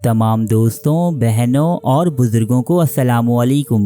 تمام دوستوں، بہنوں اور بزرگوں کو السلام علیکم۔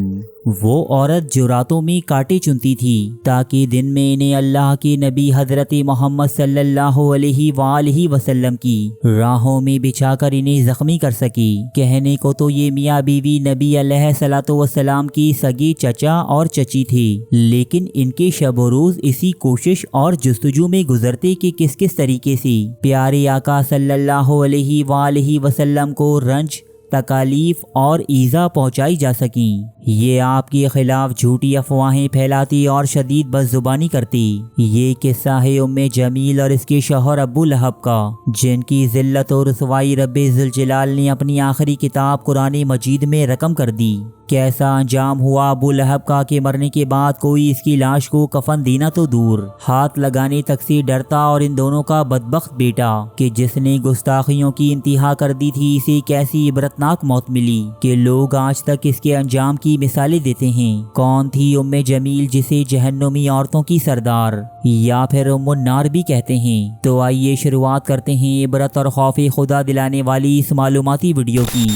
وہ عورت جو راتوں میں کانٹے چنتی تھی تاکہ دن میں انہیں اللہ کے نبی حضرت محمد صلی اللہ علیہ وآلہ وسلم کی راہوں میں بچھا کر انہیں زخمی کر سکی، کہنے کو تو یہ میاں بیوی نبی علیہ الصلوۃ والسلام کی سگے چچا اور چچی تھی، لیکن ان کے شب و روز اسی کوشش اور جستجو میں گزرتے کہ کس طریقے سے پیارے آقا صلی اللہ علیہ وآلہ وسلم کو رنج، تکالیف اور ایذا پہنچائی جا سکیں۔ یہ آپ کے خلاف جھوٹی افواہیں پھیلاتی اور شدید بدزبانی کرتی۔ یہ قصہ ہے ام جمیل اور اس کے شوہر ابو لہب کا، جن کی ذلت و رسوائی رب ذوالجلال نے اپنی آخری کتاب قرآن مجید میں رقم کر دی۔ کیسا انجام ہوا ابو لہب کا کہ مرنے کے بعد کوئی اس کی لاش کو کفن دینا تو دور، ہاتھ لگانے تک سے ڈرتا، اور ان دونوں کا بدبخت بیٹا کہ جس نے گستاخیوں کی انتہا کر دی تھی، اسے کیسی عبرتناک موت ملی کہ لوگ آج تک اس کے انجام کی مثالیں دیتے ہیں۔ کون تھی ام جمیل، جسے جہنمی عورتوں کی سردار یا پھر ام النار بھی کہتے ہیں؟ تو آئیے شروعات کرتے ہیں عبرت اور خوف خدا دلانے والی اس معلوماتی ویڈیو کی۔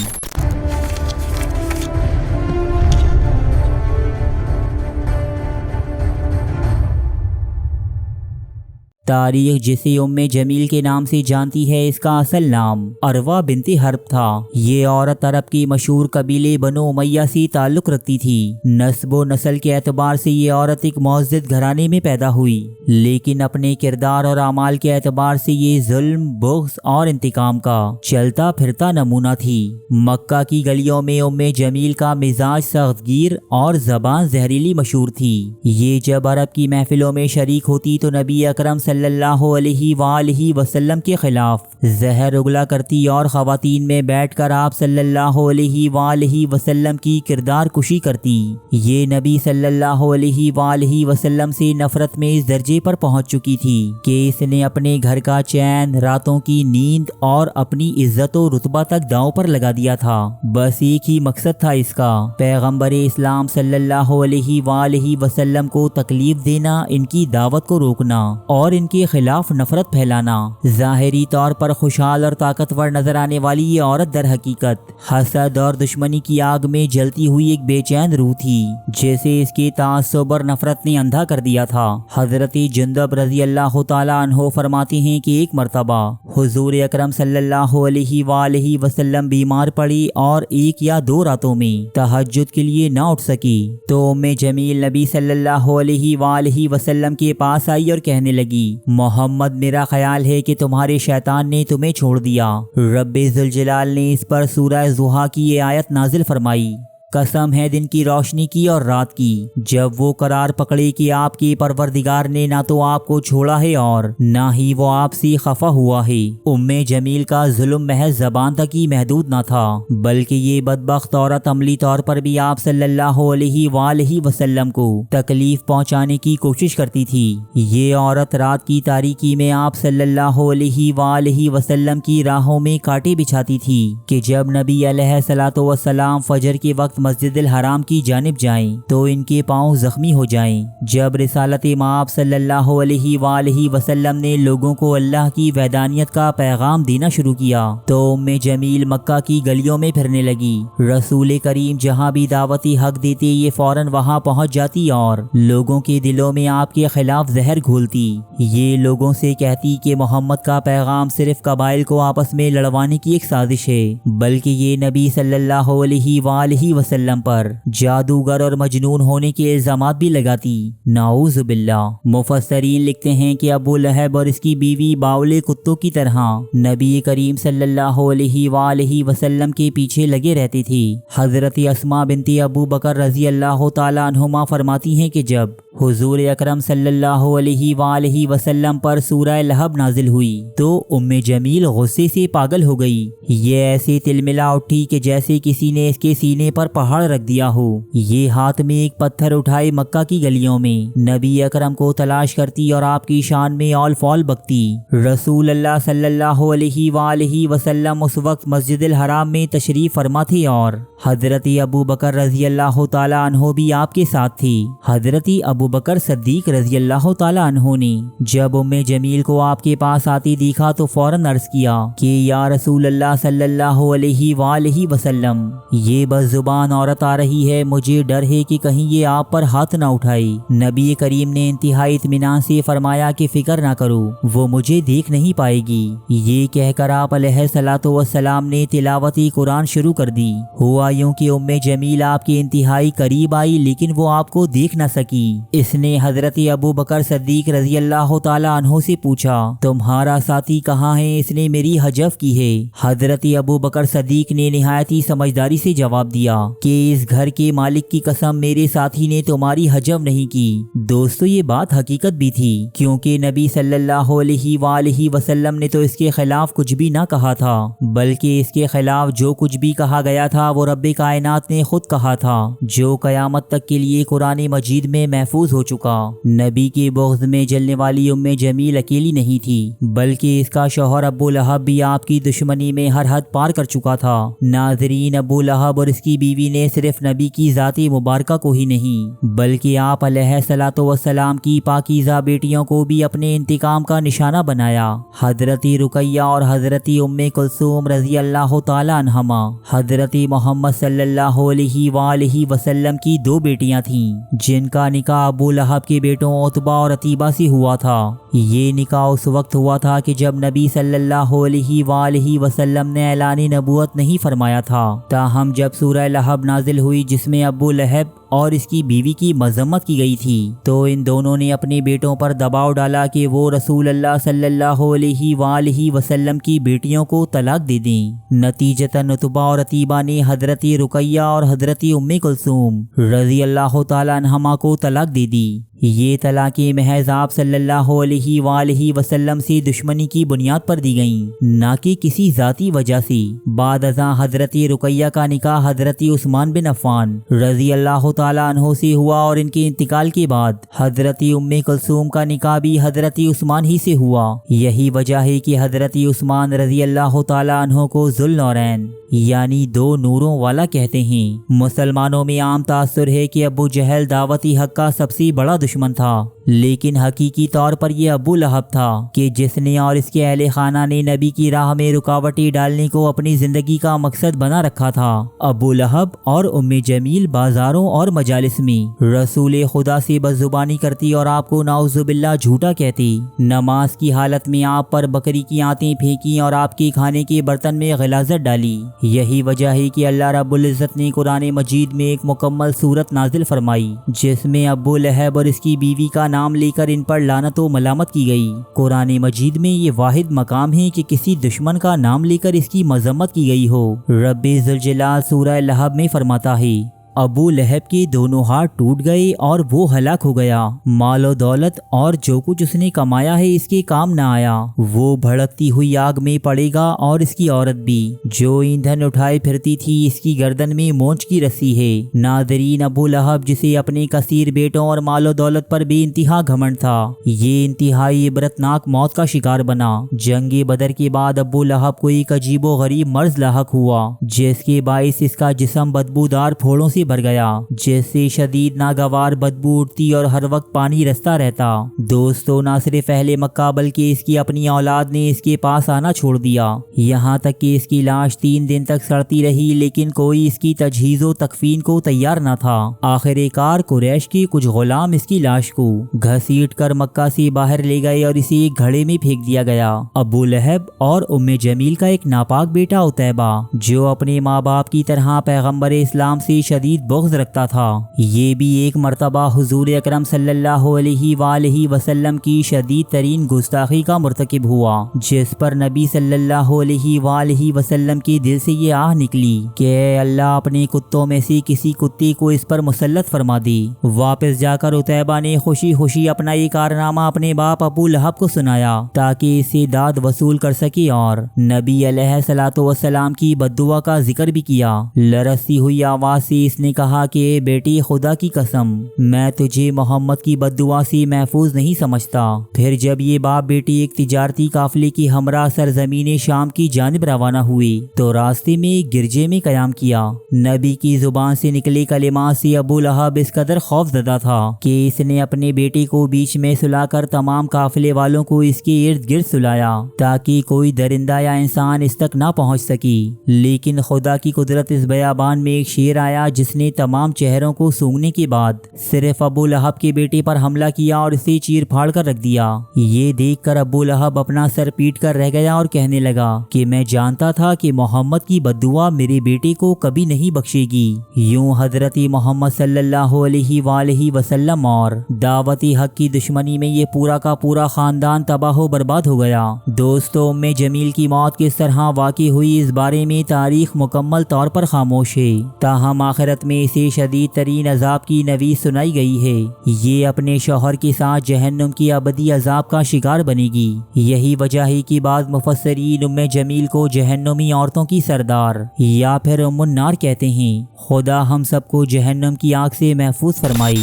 تاریخ جسے ام جمیل کے نام سے جانتی ہے، اس کا اصل نام عروہ بنت حرب تھا۔ یہ عورت عرب کی مشہور قبیلے بنو امیہ سے تعلق رکھتی تھی۔ نسب و نسل کے اعتبار سے یہ عورت ایک معزز گھرانے میں پیدا ہوئی، لیکن اپنے کردار اور اعمال کے اعتبار سے یہ ظلم، بغض اور انتقام کا چلتا پھرتا نمونہ تھی۔ مکہ کی گلیوں میں ام جمیل کا مزاج سخت گیر اور زبان زہریلی مشہور تھی۔ یہ جب عرب کی محفلوں میں شریک ہوتی تو نبی اکرم صلی اللہ علیہ وآلہ وسلم کے خلاف زہر اگلا کرتی اور خواتین میں بیٹھ کر آپ صلی اللہ علیہ وآلہ وسلم کی کردار کشی کرتی۔ یہ نبی صلی اللہ علیہ وآلہ وسلم سے نفرت میں اس درجے پر پہنچ چکی تھی کہ اس نے اپنے گھر کا چین، راتوں کی نیند اور اپنی عزت و رتبہ تک داؤں پر لگا دیا تھا۔ بس ایک ہی مقصد تھا اس کا، پیغمبر اسلام صلی اللہ علیہ وآلہ وسلم کو تکلیف دینا، ان کی دعوت کو روکنا اور ان کے خلاف نفرت پھیلانا۔ ظاہری طور پر خوشحال اور طاقتور نظر آنے والی یہ عورت در حقیقت حسد اور دشمنی کی آگ میں جلتی ہوئی ایک بے چین روح تھی، جیسے اس کے تعصب اور نفرت نے اندھا کر دیا تھا۔ حضرت جندب رضی اللہ تعالیٰ عنہ فرماتے ہیں کہ ایک مرتبہ حضور اکرم صلی اللہ علیہ وآلہ وسلم بیمار پڑی اور 1 یا 2 راتوں میں تہجد کے لیے نہ اٹھ سکی، تو ام جمیل نبی صلی اللہ علیہ وآلہ وسلم کے پاس آئی اور کہنے لگی، محمد، میرا خیال ہے کہ تمہارے شیطان نے تمہیں چھوڑ دیا۔ رب ذوالجلال نے اس پر سورہ ضحیٰ کی یہ آیت نازل فرمائی، قسم ہے دن کی روشنی کی اور رات کی، جب وہ قرار پکڑے کہ آپ کے پروردگار نے نہ تو آپ کو چھوڑا ہے اور نہ ہی وہ آپ سے خفا ہوا ہے۔ ام جمیل کا ظلم محض زبان تک ہی محدود نہ تھا، بلکہ یہ بدبخت عورت عملی طور پر بھی آپ صلی اللہ علیہ وآلہ وسلم کو تکلیف پہنچانے کی کوشش کرتی تھی۔ یہ عورت رات کی تاریکی میں آپ صلی اللہ علیہ وآلہ وسلم کی راہوں میں کانٹے بچھاتی تھی کہ جب نبی علیہ الصلوۃ والسلام فجر کے وقت مسجد الحرام کی جانب جائیں تو ان کے پاؤں زخمی ہو جائیں۔ جب رسالت مآب صلی اللہ علیہ وآلہ وسلم نے لوگوں کو اللہ کی وحدانیت کا پیغام دینا شروع کیا تو ام جمیل مکہ کی گلیوں میں پھرنے لگی۔ رسول کریم جہاں بھی دعوتی حق دیتے، یہ فوراً وہاں پہنچ جاتی اور لوگوں کے دلوں میں آپ کے خلاف زہر گھولتی۔ یہ لوگوں سے کہتی کہ محمد کا پیغام صرف قبائل کو آپس میں لڑوانے کی ایک سازش ہے، بلکہ یہ نبی صلی اللہ علیہ وآلہ وسلم پر جادوگر اور مجنون ہونے کے الزامات بھی لگاتی۔ نعوذ باللہ۔ مفسرین لکھتے ہیں کہ ابو لہب اور اس کی بیوی باولے کتوں کی طرح نبی کریم صلی اللہ علیہ وآلہ وسلم کے پیچھے لگے رہتی تھی۔ حضرت اسماء بنت ابو بکر رضی اللہ تعالیٰ عنہما فرماتی ہیں کہ جب حضور اکرم صلی اللہ علیہ وآلہ وسلم پر سورہ لہب نازل ہوئی تو ام جمیل غصے سے پاگل ہو گئی۔ یہ ایسے تلملا اٹھی کہ جیسے کسی نے اس کے سینے پر پہاڑ رکھ دیا ہو۔ یہ ہاتھ میں ایک پتھر اٹھائے مکہ کی گلیوں میں نبی اکرم کو تلاش کرتی اور آپ کی شان میں اول فول بکتی۔ رسول اللہ صلی اللہ علیہ وآلہ وسلم اس وقت مسجد الحرام میں تشریف فرما تھے اور حضرت ابو بکر رضی اللہ تعالیٰ عنہ بھی آپ کے ساتھ تھی۔ حضرت ابو ابو بکر صدیق رضی اللہ تعالیٰ عنہ نے جب ام جمیل کو آپ کے پاس آتی دیکھا تو فوراً عرض کیا کہ یا رسول اللہ صلی اللہ علیہ وآلہ وسلم، یہ بس زبان عورت آ رہی ہے، مجھے ڈر ہے کہ کہیں یہ آپ پر ہاتھ نہ اٹھائے۔ نبی کریم نے انتہائی اطمینان سے فرمایا کہ فکر نہ کرو، وہ مجھے دیکھ نہیں پائے گی۔ یہ کہہ کر آپ علیہ الصلوۃ والسلام نے تلاوت قرآن شروع کر دی۔ ہوا یوں کہ ام جمیل آپ کے انتہائی قریب آئی لیکن وہ آپ کو دیکھ نہ سکی۔ اس نے حضرت ابو بکر صدیق رضی اللہ تعالیٰ عنہ سے پوچھا تمہارا ساتھی کہاں ہے؟ اس نے میری حجب کی ہے۔ حضرت ابو بکر صدیق نے نہایت ہی سمجھداری سے جواب دیا کہ اس گھر کے مالک کی قسم، میرے ساتھی نے تمہاری حجب نہیں کی۔ دوستو یہ بات حقیقت بھی تھی، کیونکہ نبی صلی اللہ علیہ وآلہ وسلم نے تو اس کے خلاف کچھ بھی نہ کہا تھا، بلکہ اس کے خلاف جو کچھ بھی کہا گیا تھا وہ رب کائنات نے خود کہا تھا، جو قیامت تک کے لیے قرآن مجید میں محفوظ ہو چکا۔ نبی کے بغض میں جلنے والی ام جمیل اکیلی نہیں تھی، بلکہ اس کا شوہر ابو لہب بھی آپ کی دشمنی میں ہر حد پار کر چکا تھا۔ ناظرین، ابو لہب اور اس کی بیوی نے صرف نبی کی ذات مبارکہ کو ہی نہیں بلکہ آپ علیہ الصلوۃ والسلام کی پاکیزہ بیٹیوں کو بھی اپنے انتقام کا نشانہ بنایا۔ حضرت رقیہ اور حضرت ام کلثوم رضی اللہ تعالی عنہما حضرت محمد صلی اللہ علیہ وآلہ وسلم کی دو بیٹیاں تھیں، جن کا نکاح ابو لہب کے بیٹوں عتبہ اور عتیبہ سے ہوا تھا۔ یہ نکاح اس وقت ہوا تھا کہ جب نبی صلی اللہ علیہ وآلہ وسلم نے اعلان نبوت نہیں فرمایا تھا، تاہم جب سورہ لہب نازل ہوئی جس میں ابو لہب اور اس کی بیوی کی مذمت کی گئی تھی، تو ان دونوں نے اپنے بیٹوں پر دباؤ ڈالا کہ وہ رسول اللہ صلی اللہ علیہ وآلہ وسلم کی بیٹیوں کو طلاق دے دیں۔ نتیجتاً عتبہ اور عتیبہ نے حضرت رقیہ اور حضرت ام کلثوم رضی اللہ تعالیٰ عنہما کو طلاق دے دی۔ یہ طلاقیں محض آپ صلی اللہ علیہ وآلہ وسلم سے دشمنی کی بنیاد پر دی گئیں، نہ کہ کسی ذاتی وجہ سے۔ بعد ازاں حضرت رقیہ کا نکاح حضرت عثمان بن عفان رضی اللہ تعالیٰ عنہ سے ہوا، اور ان کے انتقال کے بعد حضرت ام کلثوم کا نکاح بھی حضرت عثمان ہی سے ہوا۔ یہی وجہ ہے کہ حضرت عثمان رضی اللہ تعالیٰ عنہ کو ذو النورین یعنی دو نوروں والا کہتے ہیں۔ مسلمانوں میں عام تاثر ہے کہ ابو جہل دعوتی حق کا سب سے بڑا دشمن تھا، لیکن حقیقی طور پر یہ ابو لہب تھا کہ جس نے اور اس کے اہل خانہ نے نبی کی راہ میں رکاوٹیں ڈالنے کو اپنی زندگی کا مقصد بنا رکھا تھا۔ ابو لہب اور ام جمیل بازاروں اور مجالس میں رسول خدا سے بدزبانی کرتی اور آپ کو نعوذ باللہ جھوٹا کہتی، نماز کی حالت میں آپ پر بکری کی آنتیں پھینکی اور آپ کے کھانے کے برتن میں غلاظت ڈالی۔ یہی وجہ ہے کہ اللہ رب العزت نے قرآن مجید میں ایک مکمل سورت نازل فرمائی جس میں ابو لہب اور اس کی بیوی کا نام لے کر ان پر لعنت و ملامت کی گئی۔ قرآن مجید میں یہ واحد مقام ہے کہ کسی دشمن کا نام لے کر اس کی مذمت کی گئی ہو۔ رب ذوالجلال سورہ لہب میں فرماتا ہے، ابو لہب کے دونوں ہاتھ ٹوٹ گئے اور وہ ہلاک ہو گیا، مال و دولت اور جو کچھ اس نے کمایا ہے اس کے کام نہ آیا، وہ بھڑکتی ہوئی آگ میں پڑے گا، اور اس کی عورت بھی جو ایندھن اٹھائے پھرتی تھی اس کی گردن میں مونچھ کی رسی ہے۔ ناظرین، ابو لہب جسے اپنے کثیر بیٹوں اور مال و دولت پر بے انتہا گھمنڈ تھا، یہ انتہائی عبرتناک موت کا شکار بنا۔ جنگ بدر کے بعد ابو لہب کو ایک عجیب و غریب مرض لاحق ہوا جس کے باعث اس کا جسم بدبودار پھوڑوں سے بھر گیا، جس سے شدید ناگوار بدبو اٹھتی اور ہر وقت پانی رستا رہتا۔ دوستو، نہ صرف اہل مکہ بلکہ اس کی اپنی اولاد نے اس کے پاس آنا چھوڑ دیا، یہاں تک کہ اس کی لاش 3 دن تک سڑتی رہی، لیکن کوئی اس کی تجہیز و تکفین کو تیار نہ تھا۔ آخر کار قریش کے کچھ غلام اس کی لاش کو گھسیٹ کر مکہ سے باہر لے گئے اور اسے ایک گھڑے میں پھینک دیا گیا۔ ابو لہب اور ام جمیل کا ایک ناپاک بیٹا عتیبہ، جو اپنے ماں باپ کی طرح پیغمبر اسلام سے شدید بغض رکھتا تھا، یہ بھی ایک مرتبہ حضور اکرم صلی اللہ علیہ وآلہ وسلم کی شدید ترین گستاخی کا مرتکب ہوا، جس پر نبی صلی اللہ علیہ وآلہ وسلم کے دل سے یہ آہ نکلی کہ اے اللہ، اپنے کتوں میں سے کسی کتے کو اس پر مسلط فرما دی۔ واپس جا کر عتیبہ نے خوشی خوشی اپنا یہ کارنامہ اپنے باپ ابو لہب کو سنایا تاکہ اس سے داد وصول کر سکے، اور نبی علیہ الصلوۃ والسلام کی بد دعا کا ذکر بھی کیا۔ لرزتی ہوئی آواز سے اس نے کہا کہ اے بیٹی خدا کی قسم میں تجھے محمد کی بددعا سے محفوظ نہیں سمجھتا۔ پھر جب یہ باپ بیٹی ایک تجارتی قافلے کی ہمراہ سرزمین شام کی جانب روانہ ہوئے تو راستے میں ایک گرجے میں قیام کیا۔ نبی کی زبان سے نکلے کلمات سے ابو لہب اس قدر خوف زدہ تھا کہ اس نے اپنے بیٹے کو بیچ میں سلا کر تمام قافلے والوں کو اس کے ارد گرد سلایا تاکہ کوئی درندہ یا انسان اس تک نہ پہنچ سکی۔ لیکن خدا کی قدرت اس بیابان میں ایک شیر آیا جس نے تمام چہروں کو سونگنے کے بعد صرف ابو لہب کے بیٹے پر حملہ کیا اور اسے چیر پھاڑ کر رکھ دیا۔ یہ دیکھ کر ابو لہب اپنا سر پیٹ کر رہ گیا اور کہنے لگا کہ میں جانتا تھا کہ محمد کی بددعا میرے بیٹے کو کبھی نہیں بخشے گی۔ یوں حضرت محمد صلی اللہ علیہ وآلہ وسلم اور دعوت حق کی دشمنی میں یہ پورا کا پورا خاندان تباہ و برباد ہو گیا۔ دوستو، ام جمیل کی موت کس طرح واقع ہوئی اس بارے میں تاریخ مکمل طور پر خاموش ہے، تاہم آخرت میں اسے شدید ترین عذاب کی نوید سنائی گئی ہے۔ یہ اپنے شوہر کے ساتھ جہنم کی ابدی عذاب کا شکار بنے گی۔ یہی وجہ ہے کہ بعض مفسرین ام جمیل کو جہنمی عورتوں کی سردار یا پھر ام النار کہتے ہیں۔ خدا ہم سب کو جہنم کی آگ سے محفوظ فرمائے۔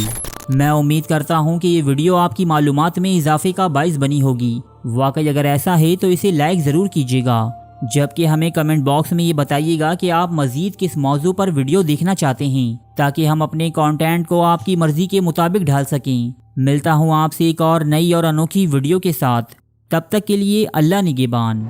میں امید کرتا ہوں کہ یہ ویڈیو آپ کی معلومات میں اضافے کا باعث بنی ہوگی۔ واقعی اگر ایسا ہے تو اسے لائک ضرور کیجیے گا، جبکہ ہمیں کمنٹ باکس میں یہ بتائیے گا کہ آپ مزید کس موضوع پر ویڈیو دیکھنا چاہتے ہیں تاکہ ہم اپنے کنٹینٹ کو آپ کی مرضی کے مطابق ڈھال سکیں۔ ملتا ہوں آپ سے ایک اور نئی اور انوکھی ویڈیو کے ساتھ، تب تک کے لیے اللہ نگہبان۔